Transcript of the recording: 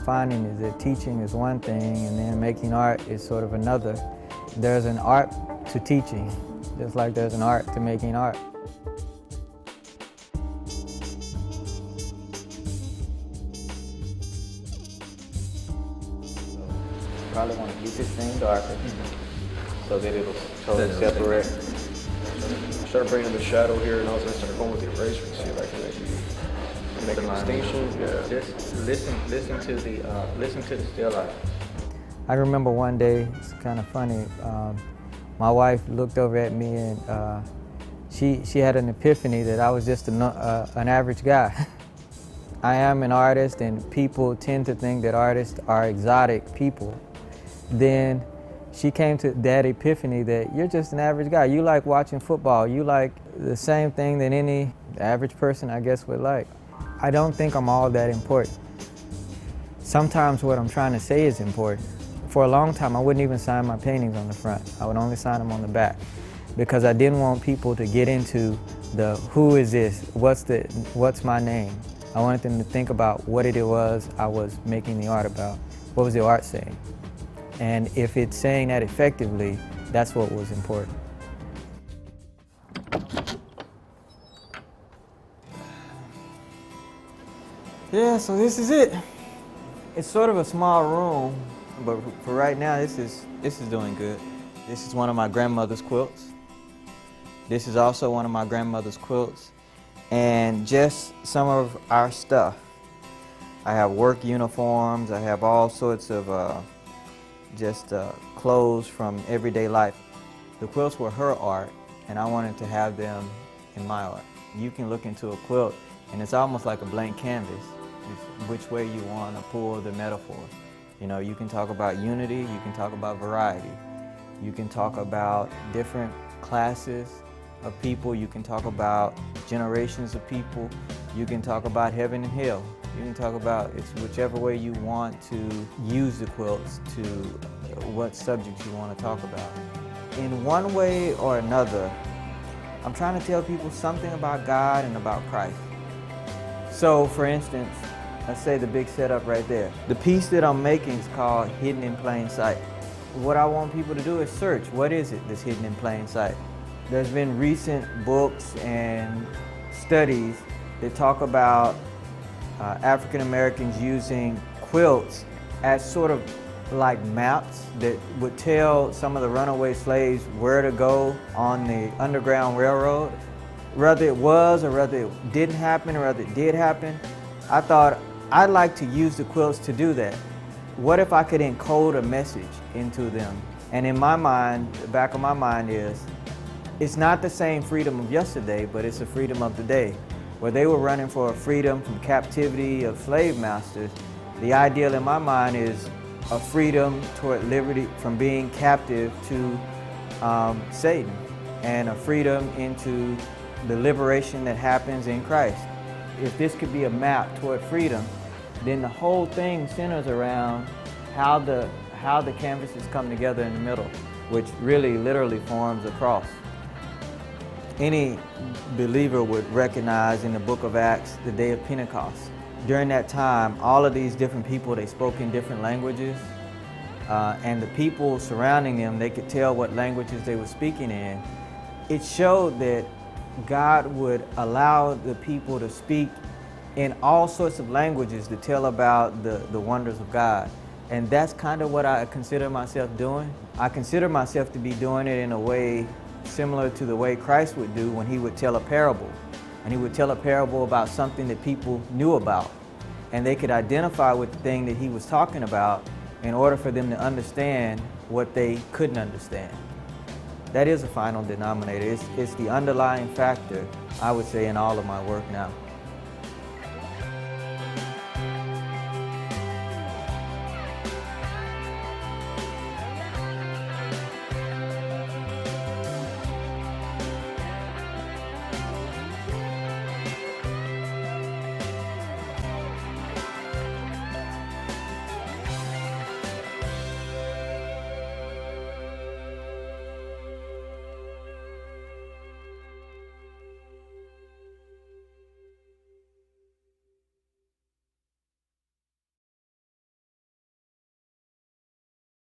finding is that teaching is one thing and then making art is sort of another. There's an art to teaching, just like there's an art to making art. Probably want to keep this thing darker so that it'll totally separate. Start bringing the shadow here, and I was gonna start going with the eraser and see if I can make a distinction. Yeah. Just listen to the still life. I remember one day, it's kind of funny. My wife looked over at me and she had an epiphany that I was just an average guy. I am an artist, and people tend to think that artists are exotic people. Then she came to that epiphany that you're just an average guy. You like watching football. You like the same thing that any average person, I guess, would like. I don't think I'm all that important. Sometimes what I'm trying to say is important. For a long time, I wouldn't even sign my paintings on the front. I would only sign them on the back because I didn't want people to get into the who is this, what's my name. I wanted them to think about what it was I was making the art about. What was the art saying? And if it's saying that effectively, that's what was important. Yeah, so this is it. It's sort of a small room, but for right now, this is doing good. This is one of my grandmother's quilts. This is also one of my grandmother's quilts, and just some of our stuff. I have work uniforms. I have all sorts of clothes from everyday life. The quilts were her art, and I wanted to have them in my art. You can look into a quilt, and it's almost like a blank canvas. It's which way you want to pull the metaphor. You know, you can talk about unity, you can talk about variety. You can talk about different classes of people, you can talk about generations of people, you can talk about heaven and hell. You can talk about, it's whichever way you want to use the quilts to what subjects you want to talk about. In one way or another, I'm trying to tell people something about God and about Christ. So for instance, let's say the big setup right there. The piece that I'm making is called Hidden in Plain Sight. What I want people to do is search, what is it that's hidden in plain sight? There's been recent books and studies that talk about African Americans using quilts as sort of like maps that would tell some of the runaway slaves where to go on the Underground Railroad. Whether it was or whether it didn't happen or whether it did happen, I thought I'd like to use the quilts to do that. What if I could encode a message into them? And in my mind, the back of my mind is, it's not the same freedom of yesterday, but it's the freedom of today. Where they were running for a freedom from captivity of slave masters, the ideal in my mind is a freedom toward liberty from being captive to Satan, and a freedom into the liberation that happens in Christ. If this could be a map toward freedom, then the whole thing centers around how the canvases come together in the middle, which really literally forms a cross. Any believer would recognize in the book of Acts the day of Pentecost. During that time, all of these different people, they spoke in different languages, and the people surrounding them, they could tell what languages they were speaking in. It showed that God would allow the people to speak in all sorts of languages to tell about the wonders of God. And that's kind of what I consider myself doing. I consider myself to be doing it in a way similar to the way Christ would do when he would tell a parable. And he would tell a parable about something that people knew about. And they could identify with the thing that he was talking about in order for them to understand what they couldn't understand. That is a final denominator. It's the underlying factor, I would say, in all of my work now.